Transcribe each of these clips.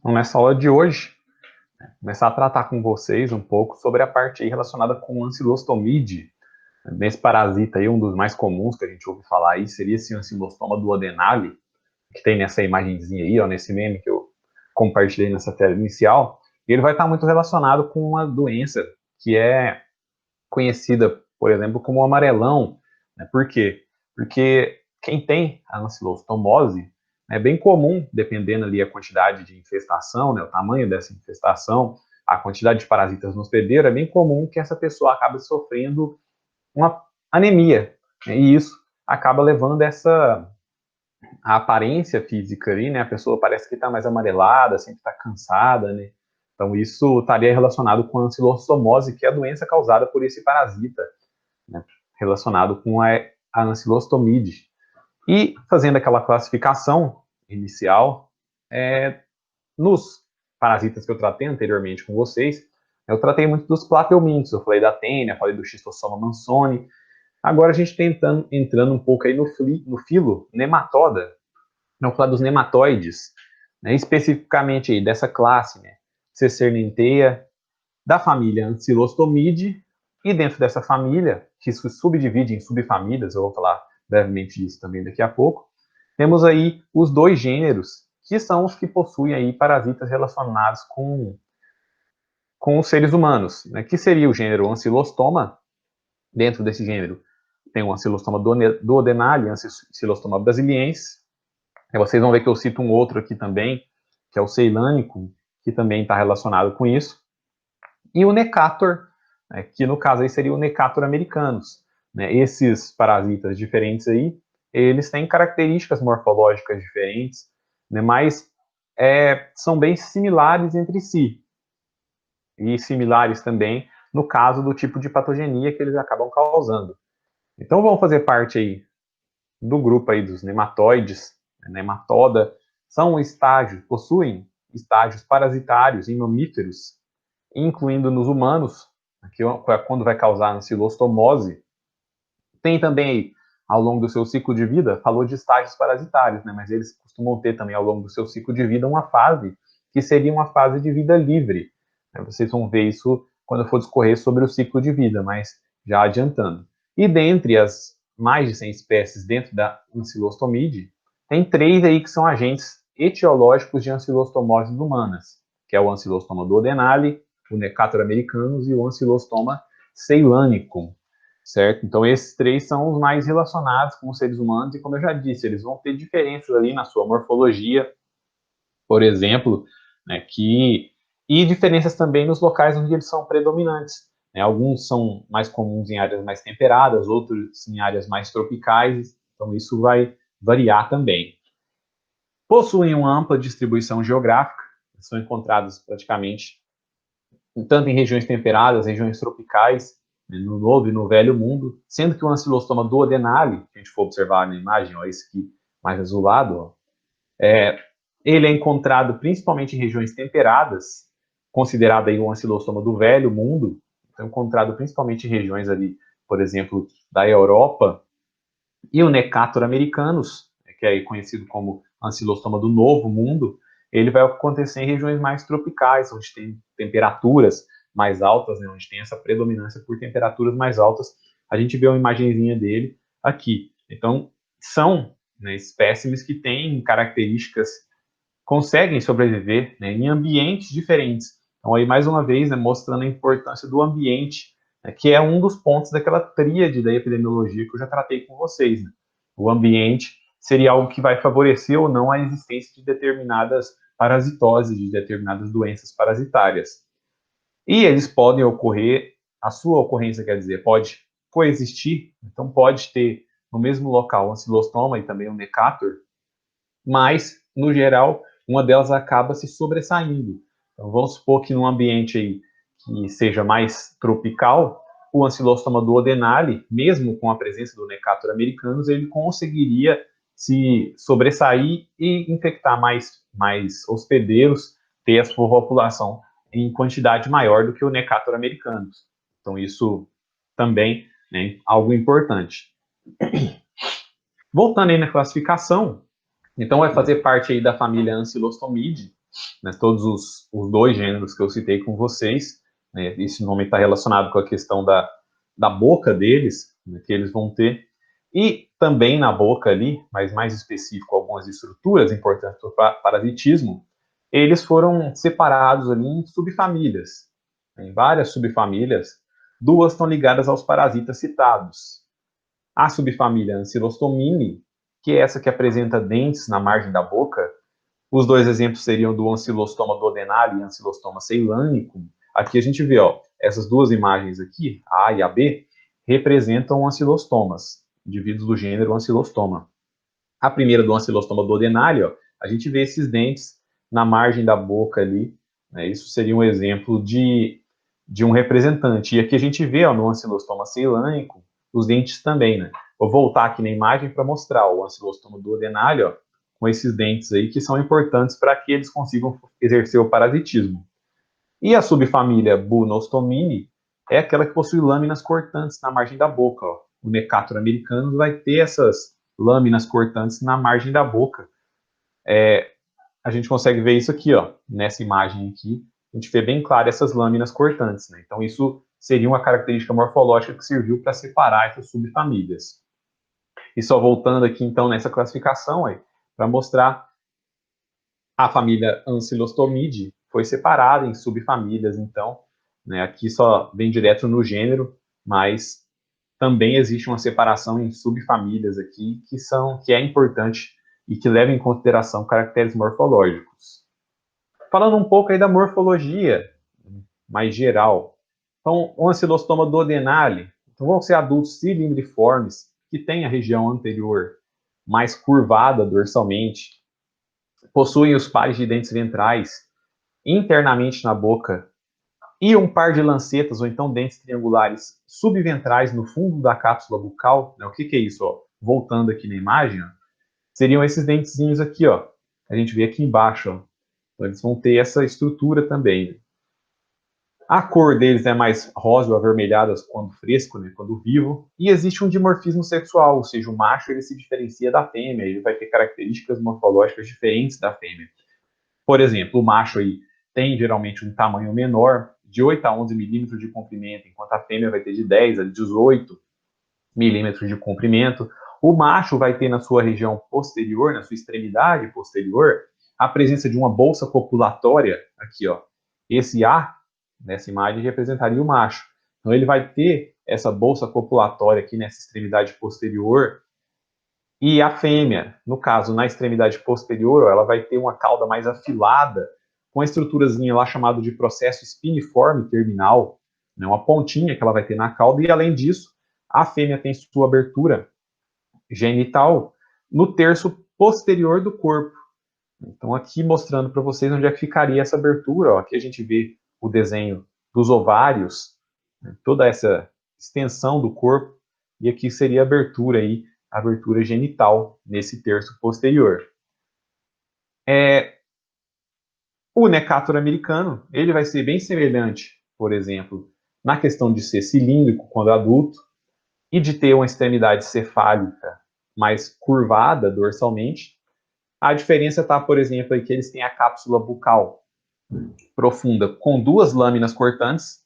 Então, nessa aula de hoje, começar a tratar com vocês um pouco sobre a parte aí relacionada com o ancilostomide. Nesse parasita aí, um dos mais comuns que a gente ouve falar aí seria esse ancilostoma duodenale, que tem nessa imagenzinha aí, ó, nesse meme que eu compartilhei nessa tela inicial. E ele vai estar muito relacionado com uma doença que é conhecida, por exemplo, como amarelão. Né? Por quê? Porque quem tem a ancilostomose é bem comum, dependendo ali a quantidade de infestação, né, o tamanho dessa infestação, a quantidade de parasitas no hospedeiro, é bem comum que essa pessoa acabe sofrendo uma anemia. Né, e isso acaba levando a aparência física ali, né? A pessoa parece que está mais amarelada, sempre está cansada, né? Então isso estaria relacionado com a ancilostomose, que é a doença causada por esse parasita, né? Relacionado com a ancilostomide. E fazendo aquela classificação inicial, nos parasitas que eu tratei anteriormente com vocês, eu tratei muito dos plateumintos, eu falei da tênia, falei do Schistosoma mansoni. Agora a gente está entrando um pouco aí no filo nematoda, não falar dos nematóides, né, especificamente aí dessa classe, né, Cecernentea, da família Ancylostomide, e dentro dessa família, que se subdivide em subfamílias, eu vou falar brevemente disso também daqui a pouco, temos aí os dois gêneros, que são os que possuem aí parasitas relacionados com os seres humanos, né, que seria o gênero Ancylostoma. Dentro desse gênero tem o Ancylostoma duodenale, Ancylostoma brasiliensis. E vocês vão ver que eu cito um outro aqui também, que é o ceilânico, que também está relacionado com isso. E o Necator, né, que no caso aí seria o Necator americanus. Né? Esses parasitas diferentes aí, eles têm características morfológicas diferentes, né, mas são bem similares entre si. E similares também no caso do tipo de patogenia que eles acabam causando. Então vão fazer parte aí do grupo aí dos nematóides, nematoda, são estágios, possuem estágios parasitários em mamíferos, incluindo nos humanos, que é quando vai causar ancilostomose. Tem também, ao longo do seu ciclo de vida, falou de estágios parasitários, né? Mas eles costumam ter também, ao longo do seu ciclo de vida, uma fase que seria uma fase de vida livre. Vocês vão ver isso quando eu for discorrer sobre o ciclo de vida, mas já adiantando. E dentre as mais de 100 espécies dentro da ancilostomide, tem 3 aí que são agentes etiológicos de ancilostomoses humanas, que é o ancilostoma duodenale, o Necator americanus e o ancilostoma ceilanicum, certo? Então esses 3 são os mais relacionados com os seres humanos e, como eu já disse, eles vão ter diferenças ali na sua morfologia, por exemplo, né, e diferenças também nos locais onde eles são predominantes. Né? Alguns são mais comuns em áreas mais temperadas, outros em áreas mais tropicais, então isso vai variar também. Possuem uma ampla distribuição geográfica, são encontrados praticamente tanto em regiões temperadas, regiões tropicais, né, no Novo e no Velho Mundo, sendo que o ancilostoma duodenale, se a gente for observar na imagem, ó, esse aqui mais azulado, ó, ele é encontrado principalmente em regiões temperadas, considerado aí o ancilostoma do Velho Mundo, então encontrado principalmente em regiões ali, por exemplo, da Europa, e o Necator americanus, que é conhecido como ancilostoma do Novo Mundo, ele vai acontecer em regiões mais tropicais, onde tem temperaturas mais altas, né, onde tem essa predominância por temperaturas mais altas. A gente vê uma imagenzinha dele aqui. Então, são, né, espécimes que têm características, conseguem sobreviver, né, em ambientes diferentes. Então, aí, mais uma vez, né, mostrando a importância do ambiente, né, que é um dos pontos daquela tríade da epidemiologia que eu já tratei com vocês. Né? O ambiente seria algo que vai favorecer ou não a existência de determinadas parasitoses, de determinadas doenças parasitárias. E eles podem ocorrer, a sua ocorrência, quer dizer, pode coexistir, então pode ter no mesmo local um ancilostoma e também um necator, mas, no geral, uma delas acaba se sobressaindo. Então, vamos supor que num ambiente aí que seja mais tropical, o ancilostoma duodenale, mesmo com a presença do Necator americanus, ele conseguiria se sobressair e infectar mais hospedeiros, ter a sua população em quantidade maior do que o Necator americanus. Então, isso também é, né, algo importante. Voltando aí na classificação, então vai fazer parte aí da família Ancylostomide, né, todos os dois gêneros que eu citei com vocês, né, esse nome está relacionado com a questão da boca deles, né, que eles vão ter, e também na boca ali, mas mais específico, algumas estruturas importantes para o parasitismo, eles foram separados ali em subfamílias, em várias subfamílias, duas estão ligadas aos parasitas citados. A subfamília Ancylostomini, que é essa que apresenta dentes na margem da boca, os dois exemplos seriam do Ancylostoma duodenale e Ancylostoma ceilânico. Aqui a gente vê, ó, essas duas imagens aqui, a A e a B, representam ancilostomas, indivíduos do gênero Ancylostoma. A primeira do Ancylostoma duodenale, ó, a gente vê esses dentes na margem da boca ali, né, isso seria um exemplo de um representante. E aqui a gente vê, ó, no Ancylostoma ceilânico, os dentes também, né? Vou voltar aqui na imagem para mostrar o Ancylostoma duodenale, ó, com esses dentes aí que são importantes para que eles consigam exercer o parasitismo. E a subfamília Bunostomini é aquela que possui lâminas cortantes na margem da boca, ó. O Necator americanus vai ter essas lâminas cortantes na margem da boca. A gente consegue ver isso aqui, ó, nessa imagem aqui, a gente vê bem claro essas lâminas cortantes, né? Então isso seria uma característica morfológica que serviu para separar essas subfamílias. E só voltando aqui então nessa classificação, para mostrar a família Ancylostomide foi separada em subfamílias, então, né, aqui só vem direto no gênero, mas também existe uma separação em subfamílias aqui que é importante e que leva em consideração caracteres morfológicos. Falando um pouco aí da morfologia mais geral. Então, o Ancylostoma duodenale, então vão ser adultos cilindriformes que têm a região anterior mais curvada dorsalmente, possuem os pares de dentes ventrais internamente na boca e um par de lancetas ou então dentes triangulares subventrais no fundo da cápsula bucal. Né? O que é isso? Ó? Voltando aqui na imagem, ó, seriam esses dentezinhos aqui, ó. A gente vê aqui embaixo, ó. Então, eles vão ter essa estrutura também. A cor deles é mais rosa ou avermelhada quando fresco, né, quando vivo, e existe um dimorfismo sexual, ou seja, o macho ele se diferencia da fêmea, ele vai ter características morfológicas diferentes da fêmea. Por exemplo, o macho aí tem geralmente um tamanho menor, de 8 a 11 milímetros de comprimento, enquanto a fêmea vai ter de 10 a 18 milímetros de comprimento. O macho vai ter na sua região posterior, na sua extremidade posterior, a presença de uma bolsa copulatória, aqui ó, esse A, nessa imagem, representaria o macho. Então ele vai ter essa bolsa copulatória aqui nessa extremidade posterior, e a fêmea, no caso, na extremidade posterior, ela vai ter uma cauda mais afilada, com a estruturazinha lá chamada de processo espiniforme terminal, né, uma pontinha que ela vai ter na cauda, e além disso, a fêmea tem sua abertura genital no terço posterior do corpo. Então, aqui mostrando para vocês onde é que ficaria essa abertura. Ó, aqui a gente vê o desenho dos ovários, né, toda essa extensão do corpo, e aqui seria a abertura aí, a abertura genital nesse terço posterior. O Necator americano, ele vai ser bem semelhante, por exemplo, na questão de ser cilíndrico quando adulto e de ter uma extremidade cefálica mais curvada dorsalmente. A diferença está, por exemplo, aí que eles têm a cápsula bucal profunda com duas lâminas cortantes,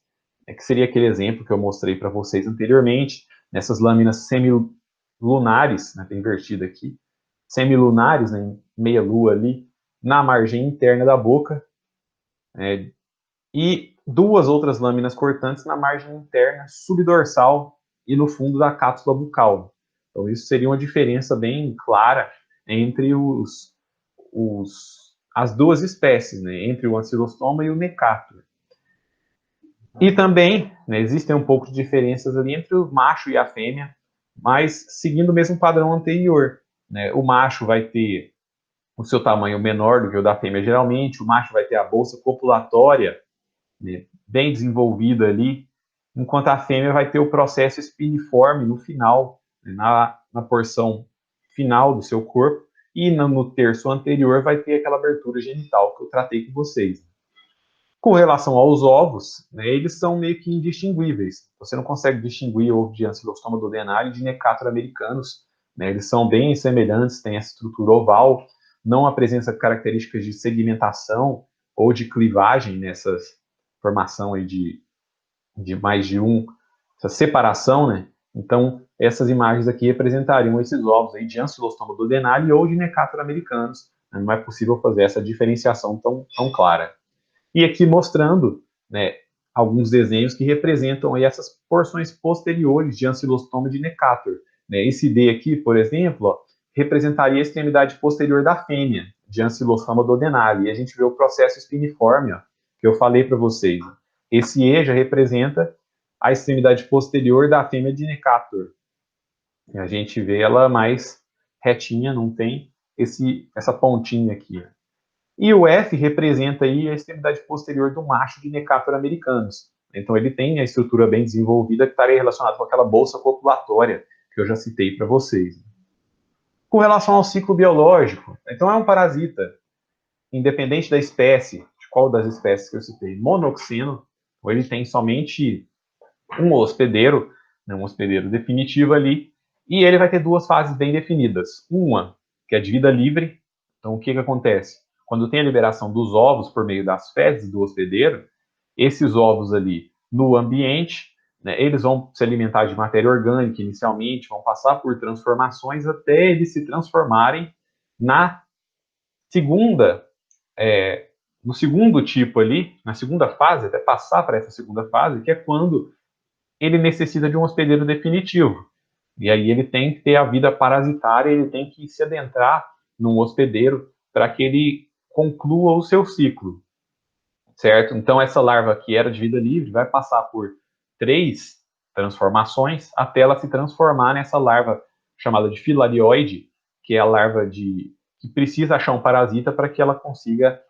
que seria aquele exemplo que eu mostrei para vocês anteriormente, nessas lâminas semilunares, né, tá invertido aqui, semilunares, né, meia lua ali, na margem interna da boca, e duas outras lâminas cortantes na margem interna subdorsal e no fundo da cápsula bucal. Então isso seria uma diferença bem clara entre as duas espécies, né, entre o Ancylostoma e o Necator. E também, né, existem um pouco de diferenças ali entre o macho e a fêmea, mas seguindo o mesmo padrão anterior. Né? O macho vai ter o seu tamanho menor do que o da fêmea, geralmente. O macho vai ter a bolsa copulatória, né, bem desenvolvida ali, enquanto a fêmea vai ter o processo espiniforme no final, né, na porção final do seu corpo, e no terço anterior vai ter aquela abertura genital que eu tratei com vocês. Com relação aos ovos, né, eles são meio que indistinguíveis. Você não consegue distinguir ovo de Ancylostoma duodenale de Necator americanus. Né, eles são bem semelhantes, têm essa estrutura oval. não apresenta características de segmentação ou de clivagem nessas formação aí de mais de um, essa separação, né? Então, essas imagens aqui representariam esses ovos aí de Ancylostoma duodenale ou de Necator americanos. Né? Não é possível fazer essa diferenciação tão clara. E aqui mostrando, né, alguns desenhos que representam aí essas porções posteriores de Ancylostoma e de Necator. Né? Esse D aqui, por exemplo, ó, representaria a extremidade posterior da fêmea, de Ancylostoma duodenale. E a gente vê o processo espiniforme, ó, que eu falei para vocês. Esse E já representa a extremidade posterior da fêmea de Necator. E a gente vê ela mais retinha, não tem essa pontinha aqui. E o F representa aí a extremidade posterior do macho de Necator americanos. Então ele tem a estrutura bem desenvolvida que estaria relacionada com aquela bolsa copulatória que eu já citei para vocês. Com relação ao ciclo biológico, então é um parasita, independente da espécie, de qual das espécies que eu citei, monoxeno, ou ele tem somente um hospedeiro, né, um hospedeiro definitivo ali, e ele vai ter duas fases bem definidas. Uma, que é de vida livre. Então, o que acontece? Quando tem a liberação dos ovos por meio das fezes do hospedeiro, esses ovos ali no ambiente, né, eles vão se alimentar de matéria orgânica inicialmente, vão passar por transformações até eles se transformarem na segunda, no segundo tipo ali, na segunda fase, até passar para essa segunda fase, que é quando ele necessita de um hospedeiro definitivo. E aí ele tem que ter a vida parasitária, ele tem que se adentrar num hospedeiro para que ele conclua o seu ciclo, certo? Então essa larva que era de vida livre vai passar por 3 transformações até ela se transformar nessa larva chamada de filarioide, que é a larva que precisa achar um parasita para que ela consiga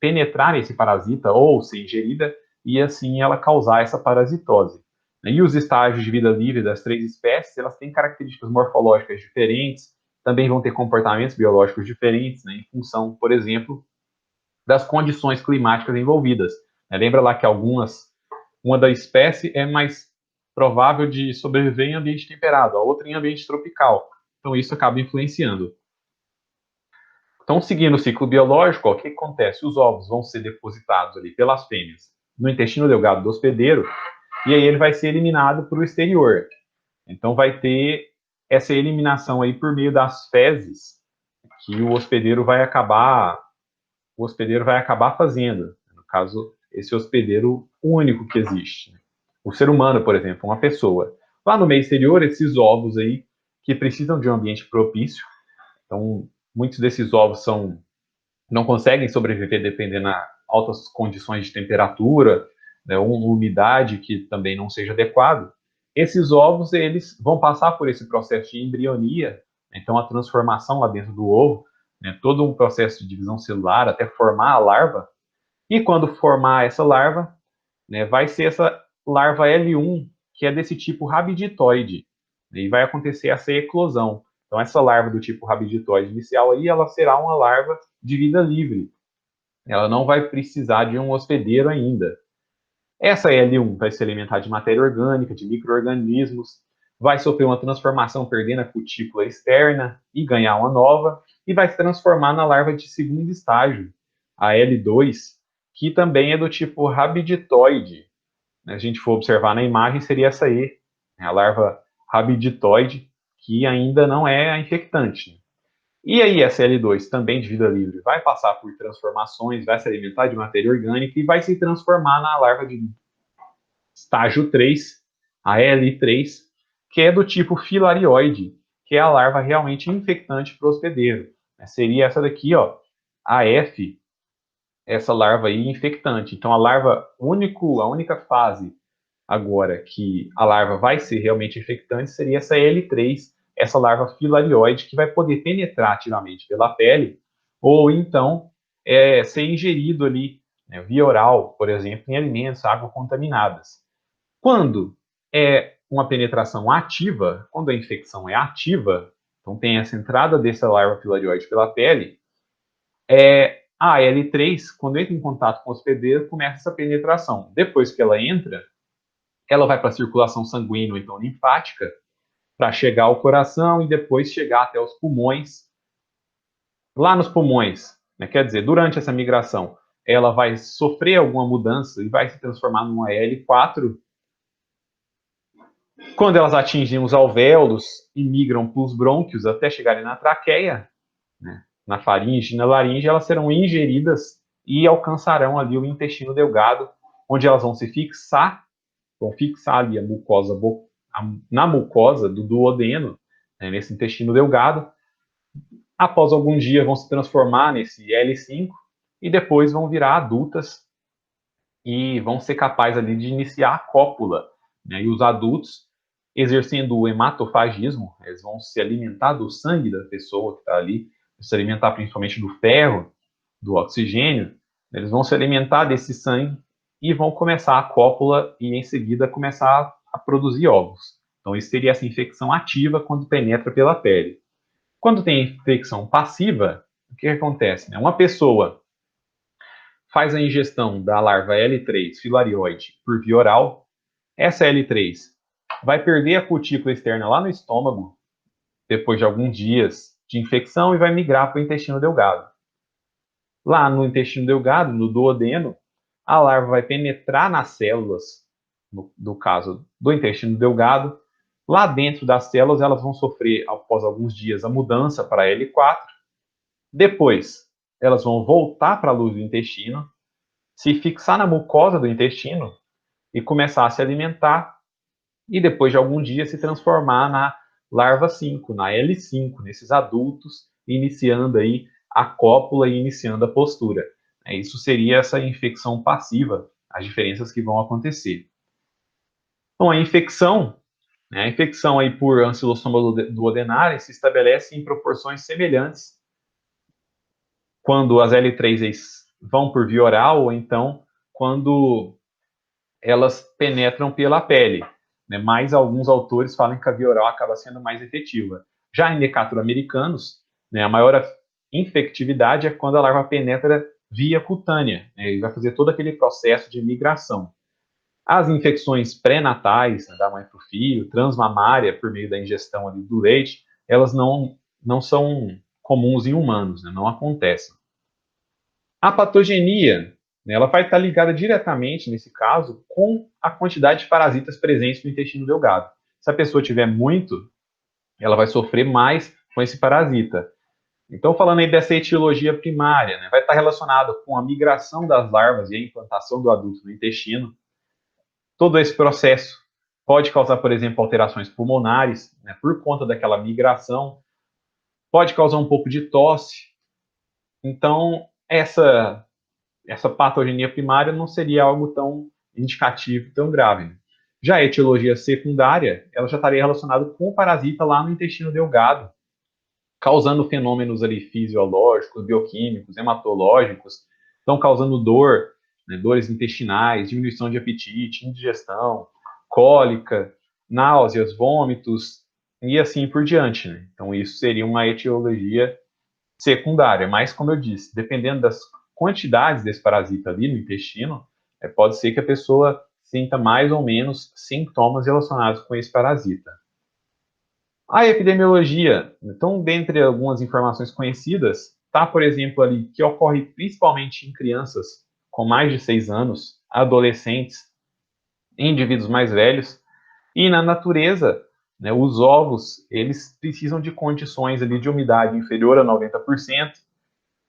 penetrar nesse parasita ou ser ingerida e assim ela causar essa parasitose. E os estágios de vida livre das 3 espécies, elas têm características morfológicas diferentes, também vão ter comportamentos biológicos diferentes, né, em função, por exemplo, das condições climáticas envolvidas. Lembra lá que uma da espécie é mais provável de sobreviver em ambiente temperado, a outra em ambiente tropical. Então isso acaba influenciando. Então, seguindo o ciclo biológico, ó, o que acontece? Os ovos vão ser depositados ali pelas fêmeas no intestino delgado do hospedeiro, e aí ele vai ser eliminado para o exterior. Então, vai ter essa eliminação aí por meio das fezes que o hospedeiro vai acabar fazendo. No caso, esse hospedeiro único que existe. O ser humano, por exemplo, uma pessoa. Lá no meio exterior, esses ovos aí que precisam de um ambiente propício. Então, muitos desses ovos não conseguem sobreviver dependendo de altas condições de temperatura, né, uma umidade que também não seja adequado. Esses ovos eles vão passar por esse processo de embrionia, então a transformação lá dentro do ovo, né, todo um processo de divisão celular até formar a larva. E quando formar essa larva, né, vai ser essa larva L1, que é desse tipo rabiditoide, e vai acontecer essa eclosão. Então, essa larva do tipo rabiditoide inicial aí, ela será uma larva de vida livre. Ela não vai precisar de um hospedeiro ainda. Essa L1 vai se alimentar de matéria orgânica, de micro-organismos, vai sofrer uma transformação perdendo a cutícula externa e ganhar uma nova, e vai se transformar na larva de segundo estágio, a L2, que também é do tipo rabiditoide. Se a gente for observar na imagem, seria essa aí, a larva rabiditoide, que ainda não é a infectante. E aí, a CL2, também de vida livre, vai passar por transformações, vai se alimentar de matéria orgânica e vai se transformar na larva de estágio 3, a L3, que é do tipo filarioide, que é a larva realmente infectante para o hospedeiro. Seria essa daqui, ó, a F, essa larva aí infectante. Então, a única fase agora que a larva vai ser realmente infectante seria essa L3, essa larva filarioide, que vai poder penetrar ativamente pela pele, ou então ser ingerido ali, né, via oral, por exemplo, em alimentos, água contaminadas. Quando é uma penetração ativa, quando a infecção é ativa, então tem essa entrada dessa larva filarioide pela pele, a L3, quando entra em contato com o hospedeiro, começa essa penetração. Depois que ela entra, ela vai para a circulação sanguínea, então linfática, para chegar ao coração e depois chegar até os pulmões. Lá nos pulmões, né, quer dizer, durante essa migração, ela vai sofrer alguma mudança e vai se transformar numa L4. Quando elas atingem os alvéolos e migram para os brônquios até chegarem na traqueia, né, na faringe, na laringe, elas serão ingeridas e alcançarão ali o intestino delgado, onde elas vão fixar ali a mucosa, na mucosa do duodeno, né, nesse intestino delgado. Após alguns dias vão se transformar nesse L5 e depois vão virar adultas e vão ser capazes ali de iniciar a cópula, né? E os adultos, exercendo o hematofagismo, eles vão se alimentar do sangue da pessoa que está ali, se alimentar principalmente do ferro, do oxigênio, eles vão se alimentar desse sangue e vão começar a cópula e em seguida começar a produzir ovos. Então isso seria essa infecção ativa quando penetra pela pele. Quando tem infecção passiva, o que acontece? Uma pessoa faz a ingestão da larva L3 filarioide por via oral. Essa L3 vai perder a cutícula externa lá no estômago, depois de alguns dias de infecção, e vai migrar para o intestino delgado. Lá no intestino delgado, no duodeno, a larva vai penetrar nas células, no caso do intestino delgado. Lá dentro das células, elas vão sofrer, após alguns dias, a mudança para L4. Depois, elas vão voltar para a luz do intestino, se fixar na mucosa do intestino e começar a se alimentar e depois de algum dia se transformar na larva 5, na L5, nesses adultos, iniciando aí a cópula e iniciando a postura. Isso seria essa infecção passiva, as diferenças que vão acontecer. Então, a infecção aí por Ancylostoma duodenale se estabelece em proporções semelhantes quando as L3 vão por via oral ou então quando elas penetram pela pele. Mas alguns autores falam que a via oral acaba sendo mais efetiva. Já em Decatur americanos, a maior infectividade é quando a larva penetra via cutânea, e vai fazer todo aquele processo de migração. As infecções pré-natais, da mãe para o filho, transmamária, por meio da ingestão ali do leite, elas não são comuns em humanos, não acontecem. A patogenia, ela vai estar ligada diretamente, nesse caso, com a quantidade de parasitas presentes no intestino delgado. Se a pessoa tiver muito, ela vai sofrer mais com esse parasita. Então, falando aí dessa etiologia primária, vai estar relacionado com a migração das larvas e a implantação do adulto no intestino. Todo esse processo pode causar, por exemplo, alterações pulmonares, por conta daquela migração. Pode causar um pouco de tosse. Então, essa patogenia primária não seria algo tão indicativo, tão grave. Já a etiologia secundária, ela já estaria relacionada com o parasita lá no intestino delgado, causando fenômenos ali fisiológicos, bioquímicos, hematológicos, estão causando dor, dores intestinais, diminuição de apetite, indigestão, cólica, náuseas, vômitos e assim por diante. Então isso seria uma etiologia secundária, mas como eu disse, dependendo das quantidades desse parasita ali no intestino, pode ser que a pessoa sinta mais ou menos sintomas relacionados com esse parasita. A epidemiologia, então, dentre algumas informações conhecidas, está, por exemplo, ali que ocorre principalmente em crianças com mais de 6 anos, adolescentes, indivíduos mais velhos, e na natureza, os ovos, eles precisam de condições ali de umidade inferior a 90%,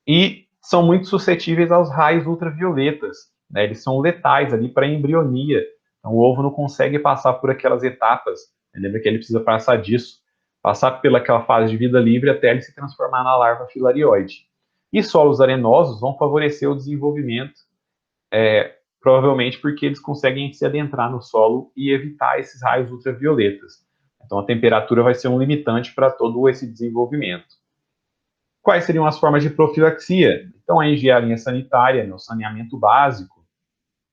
e são muito suscetíveis aos raios ultravioletas. Eles são letais ali para a embrionia. Então, o ovo não consegue passar por aquelas etapas. Lembra que ele precisa passar disso, passar pelaquela fase de vida livre até ele se transformar na larva filarioide. E solos arenosos vão favorecer o desenvolvimento, provavelmente porque eles conseguem se adentrar no solo e evitar esses raios ultravioletas. Então, a temperatura vai ser um limitante para todo esse desenvolvimento. Quais seriam as formas de profilaxia? Então, a engenharia sanitária, o saneamento básico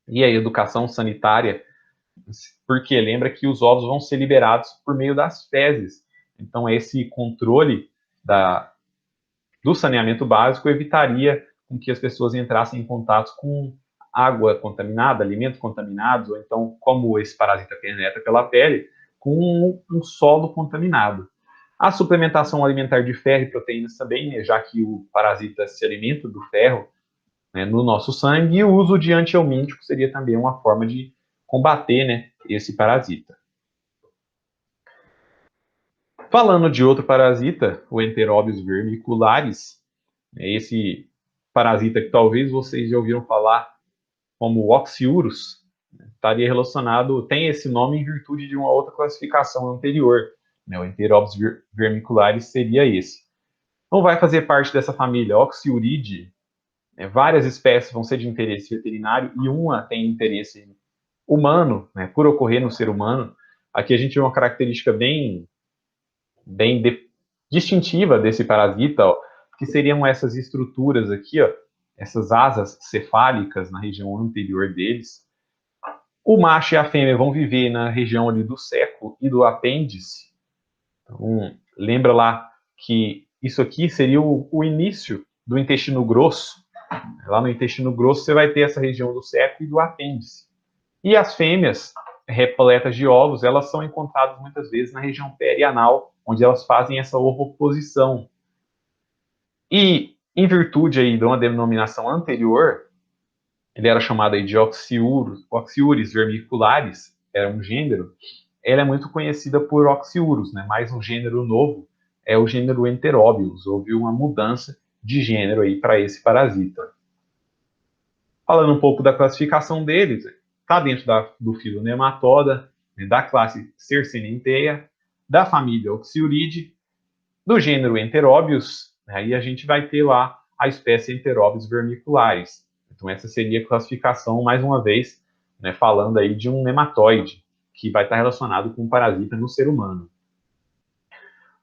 e a educação sanitária, porque lembra que os ovos vão ser liberados por meio das fezes. Então, esse controle do saneamento básico evitaria com que as pessoas entrassem em contato com água contaminada, alimentos contaminados, ou então, como esse parasita penetra pela pele, com um solo contaminado. A suplementação alimentar de ferro e proteínas também, né, já que o parasita se alimenta do ferro, né, no nosso sangue, e o uso de antihelmíntico seria também uma forma de combater, né, esse parasita. Falando de outro parasita, o Enterobius vermicularis, esse parasita que talvez vocês já ouviram falar como o Oxyurus, estaria relacionado, tem esse nome em virtude de uma outra classificação anterior, né? O Enterobius vermicularis seria esse. Então vai fazer parte dessa família Oxyuridae, né? Várias espécies vão ser de interesse veterinário e uma tem interesse humano, né? Por ocorrer no ser humano. Aqui a gente tem uma característica bem distintiva desse parasita, ó, que seriam essas estruturas aqui, ó, essas asas cefálicas na região anterior deles. O macho e a fêmea vão viver na região ali do seco e do apêndice. Então, lembra lá que isso aqui seria o início do intestino grosso. Lá no intestino grosso você vai ter essa região do seco e do apêndice. E as fêmeas, repletas de ovos, elas são encontradas muitas vezes na região perianal, onde elas fazem essa ovoposição. E, em virtude aí de uma denominação anterior, ele era chamado aí de Oxyuris vermicularis, era um gênero, ela é muito conhecida por Oxyurus, né? Mas um gênero novo é o gênero Enterobius. Houve uma mudança de gênero aí para esse parasita. Falando um pouco da classificação deles, está dentro do filo Nematoda, né, da classe Cercinenteia, da família Oxyuridae, do gênero Enterobius, né, e a gente vai ter lá a espécie Enterobius vermicularis. Então essa seria a classificação, mais uma vez, né, falando aí de um nematóide, que vai estar relacionado com um parasita no ser humano.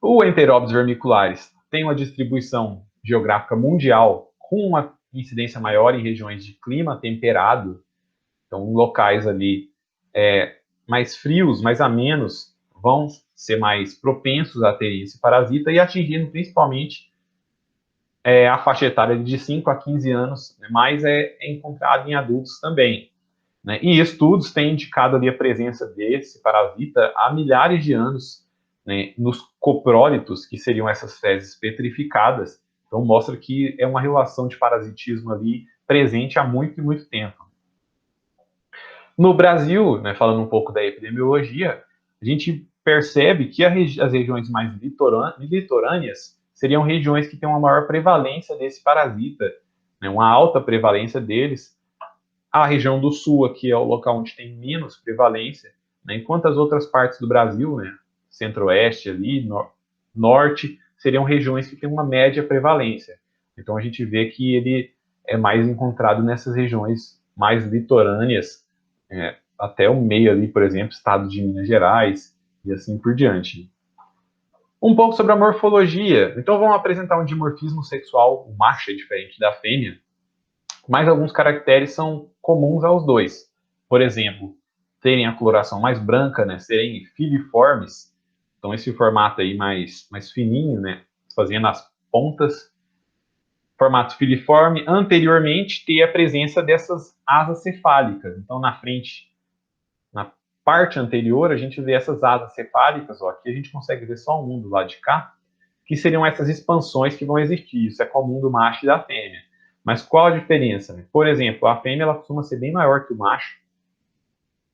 O Enterobius vermicularis tem uma distribuição geográfica mundial, com uma incidência maior em regiões de clima temperado, então locais ali mais frios, mais amenos, vão ser mais propensos a ter esse parasita e atingindo principalmente a faixa etária de 5 a 15 anos, né, mas é encontrado em adultos também. Né? E estudos têm indicado ali a presença desse parasita há milhares de anos, né, nos coprólitos, que seriam essas fezes petrificadas. Então mostra que é uma relação de parasitismo ali presente há muito e muito tempo. No Brasil, né, falando um pouco da epidemiologia, a gente percebe que as regiões mais litorâneas seriam regiões que têm uma maior prevalência desse parasita, né, uma alta prevalência deles. A região do sul aqui é o local onde tem menos prevalência, né, enquanto as outras partes do Brasil, né, centro-oeste ali, norte, seriam regiões que têm uma média prevalência. Então a gente vê que ele é mais encontrado nessas regiões mais litorâneas, até o meio ali, por exemplo, estado de Minas Gerais e assim por diante. Um pouco sobre a morfologia. Então vamos apresentar um dimorfismo sexual. O macho é diferente da fêmea, mas alguns caracteres são comuns aos dois. Por exemplo, terem a coloração mais branca, né, serem filiformes, então esse formato aí mais fininho, né, fazendo as pontas, formato filiforme, anteriormente ter a presença dessas asas cefálicas. Então na frente, na parte anterior, a gente vê essas asas cefálicas, ó, aqui a gente consegue ver só um do lado de cá, que seriam essas expansões que vão existir. Isso é comum do macho e da fêmea. Mas qual a diferença? Por exemplo, a fêmea ela costuma ser bem maior que o macho.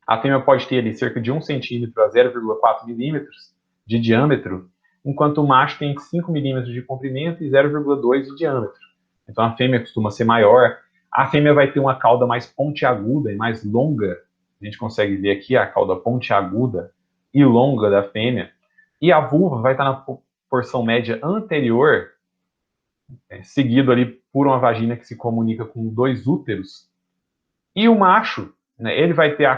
A fêmea pode ter ali cerca de 1 centímetro a 0,4 milímetros de diâmetro, enquanto o macho tem 5 milímetros de comprimento e 0,2 de diâmetro. Então a fêmea costuma ser maior. A fêmea vai ter uma cauda mais pontiaguda e mais longa. A gente consegue ver aqui a cauda pontiaguda e longa da fêmea. E a vulva vai estar na porção média anterior, seguido ali por uma vagina que se comunica com 2 úteros. E o macho, né, ele vai ter a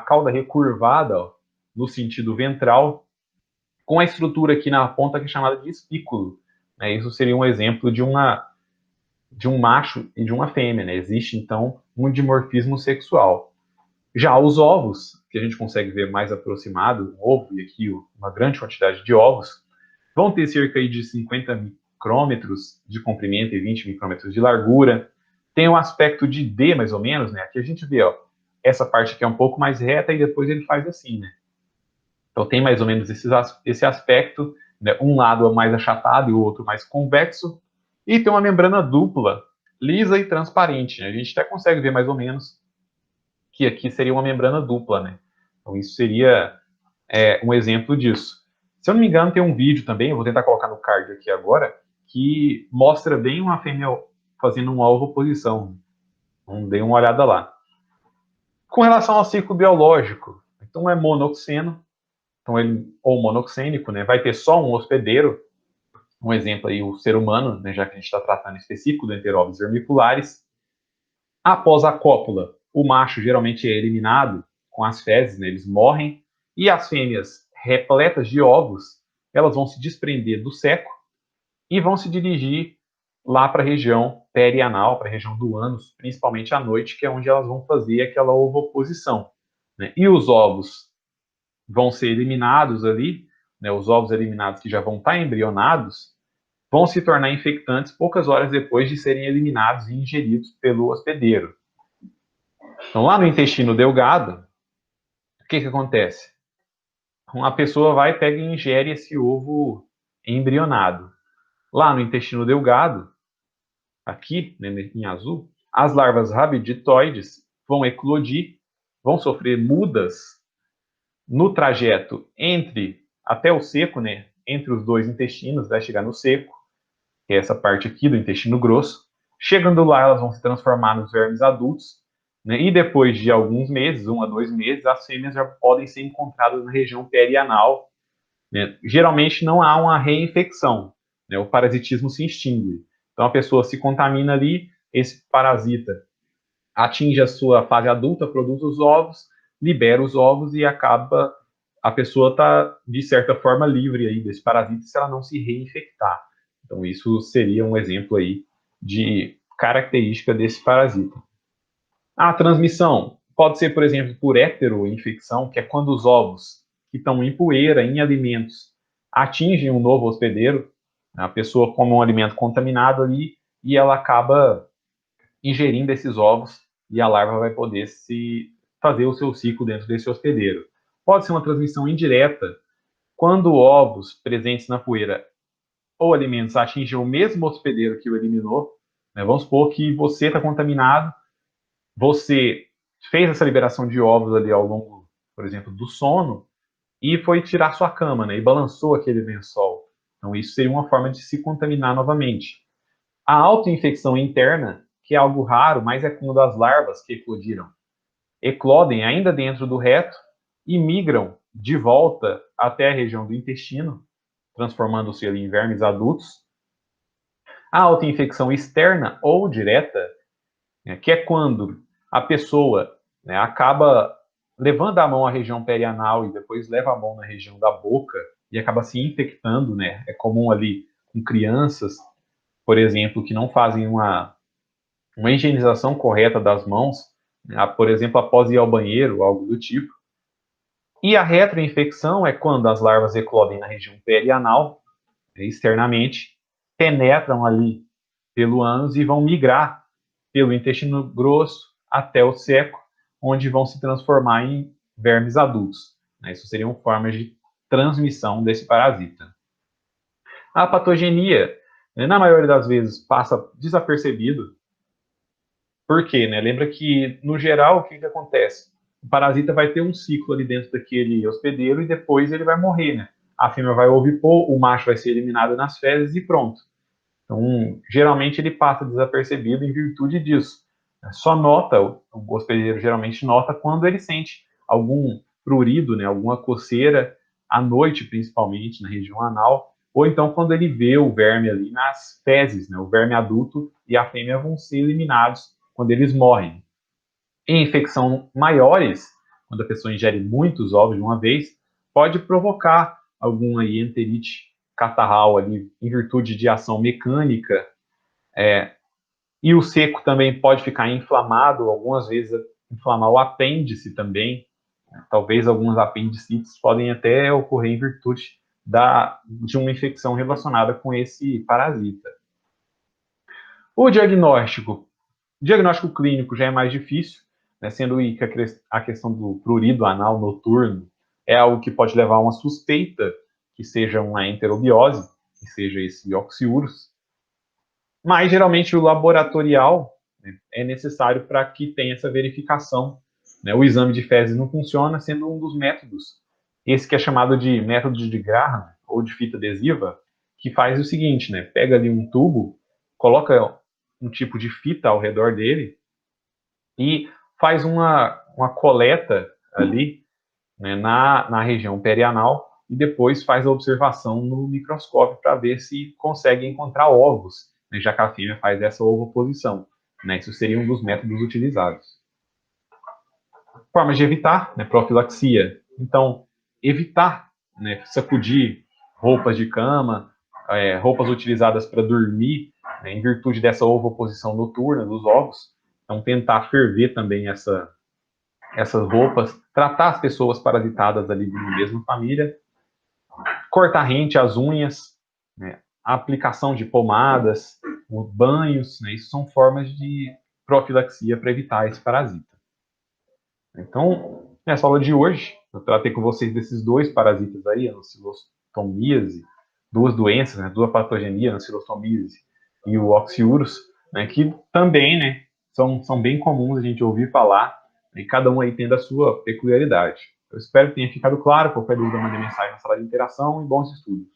cauda recurvada, ó, no sentido ventral, com a estrutura aqui na ponta que é chamada de espículo. Né? Isso seria um exemplo de um macho e de uma fêmea. Né? Existe, então, um dimorfismo sexual. Já os ovos, que a gente consegue ver mais aproximado, um ovo e aqui uma grande quantidade de ovos, vão ter cerca de 50 micrômetros de comprimento e 20 micrômetros de largura. Tem um aspecto de D, mais ou menos, né? Aqui a gente vê, ó, essa parte aqui é um pouco mais reta e depois ele faz assim, né? Então tem mais ou menos esse aspecto né? Um lado é mais achatado e o outro mais convexo, e tem uma membrana dupla, lisa e transparente, né? A gente até consegue ver mais ou menos que aqui seria uma membrana dupla, né? Então isso seria um exemplo disso. Se eu não me engano, tem um vídeo também, eu vou tentar colocar no card aqui agora, que mostra bem uma fêmea fazendo uma ovoposição. Então, dê uma olhada lá. Com relação ao ciclo biológico, então é monoxeno, então ele, ou monoxênico, né? Vai ter só um hospedeiro, um exemplo aí, o ser humano, né? Já que a gente está tratando específico do enteróbios vermiculares. Após a cópula, o macho geralmente é eliminado com as fezes, né? Eles morrem, e as fêmeas repletas de ovos, elas vão se desprender do seco e vão se dirigir lá para a região perianal, para a região do ânus, principalmente à noite, que é onde elas vão fazer aquela ovoposição, né? E os ovos vão ser eliminados ali, né? Os ovos eliminados que já vão estar embrionados, vão se tornar infectantes poucas horas depois de serem eliminados e ingeridos pelo hospedeiro. Então, lá no intestino delgado, o que acontece? A pessoa vai, pega e ingere esse ovo embrionado. Lá no intestino delgado, aqui, né, em azul, as larvas rabiditoides vão eclodir, vão sofrer mudas no trajeto entre, até o seco, né, entre os dois intestinos, vai chegar no seco, que é essa parte aqui do intestino grosso. Chegando lá, elas vão se transformar nos vermes adultos, né, e depois de alguns meses, 1 a 2 meses, as fêmeas já podem ser encontradas na região perianal, né? Geralmente não há uma reinfecção, né? O parasitismo se extingue. Então a pessoa se contamina ali, esse parasita atinge a sua fase adulta, produz os ovos, libera os ovos e acaba, a pessoa está de certa forma livre aí desse parasita se ela não se reinfectar. Então isso seria um exemplo aí de característica desse parasita. A transmissão pode ser, por exemplo, por heteroinfecção, que é quando os ovos que estão em poeira, em alimentos, atingem um novo hospedeiro, a pessoa come um alimento contaminado ali e ela acaba ingerindo esses ovos e a larva vai poder se fazer o seu ciclo dentro desse hospedeiro. Pode ser uma transmissão indireta, quando ovos presentes na poeira ou alimentos atingem o mesmo hospedeiro que o eliminou, né? Vamos supor que você está contaminado, você fez essa liberação de ovos ali ao longo, por exemplo, do sono e foi tirar sua cama, né? E balançou aquele lençol. Então isso seria uma forma de se contaminar novamente. A autoinfecção interna, que é algo raro, mas é quando as larvas que eclodiram eclodem ainda dentro do reto e migram de volta até a região do intestino, transformando-se ali em vermes adultos. A autoinfecção externa ou direta, né, que é quando a pessoa, né, acaba levando a mão à região perianal e depois leva a mão na região da boca e acaba se infectando, né? É comum ali com crianças, por exemplo, que não fazem uma higienização correta das mãos, né, por exemplo, após ir ao banheiro, algo do tipo. E a retroinfecção é quando as larvas eclodem na região perianal, né, externamente, penetram ali pelo ânus e vão migrar pelo intestino grosso até o seco, onde vão se transformar em vermes adultos. Isso seriam formas de transmissão desse parasita. A patogenia, né, na maioria das vezes, passa desapercebido. Por quê? Né? Lembra que, no geral, o que acontece? O parasita vai ter um ciclo ali dentro daquele hospedeiro e depois ele vai morrer. Né? A fêmea vai ovipor, o macho vai ser eliminado nas fezes e pronto. Então, geralmente ele passa desapercebido em virtude disso. Só nota, o hospedeiro geralmente nota quando ele sente algum prurido, né, alguma coceira, à noite principalmente, na região anal, ou então quando ele vê o verme ali nas fezes, né, o verme adulto e a fêmea vão ser eliminados quando eles morrem. Em infecção maiores, quando a pessoa ingere muitos ovos de uma vez, pode provocar alguma enterite catarral ali, em virtude de ação mecânica. E o seco também pode ficar inflamado, algumas vezes inflamar o apêndice também. Talvez alguns apendicites podem até ocorrer em virtude de uma infecção relacionada com esse parasita. O diagnóstico clínico já é mais difícil, né, sendo que a questão do prurido anal noturno é algo que pode levar a uma suspeita que seja uma enterobiose, que seja esse Oxyurus, mas geralmente o laboratorial, né, é necessário para que tenha essa verificação, né? O exame de fezes não funciona, sendo um dos métodos, esse que é chamado de método de Graham, ou de fita adesiva, que faz o seguinte, né? Pega ali um tubo, coloca um tipo de fita ao redor dele e faz uma coleta ali, né, na região perianal, e depois faz a observação no microscópio para ver se consegue encontrar ovos, né, já que a fêmea faz essa ovoposição. Né, isso seria um dos métodos utilizados. Formas de evitar, né, profilaxia. Então, evitar, né, sacudir roupas de cama, roupas utilizadas para dormir, né, em virtude dessa ovoposição noturna dos ovos. Então, tentar ferver também essas roupas, tratar as pessoas parasitadas ali na mesma família, cortar rente as unhas, né, a aplicação de pomadas, os banhos, né, isso são formas de profilaxia para evitar esse parasita. Então, nessa aula de hoje, eu tratei com vocês desses dois parasitas aí, a ancilostomíase, duas doenças, né, duas patogenias, a ancilostomíase e o Oxyurus, né, que também, né, são bem comuns a gente ouvir falar, e cada um aí tendo a sua peculiaridade. Eu espero que tenha ficado claro. Qualquer dúvida, mande mensagem na sala de interação e bons estudos.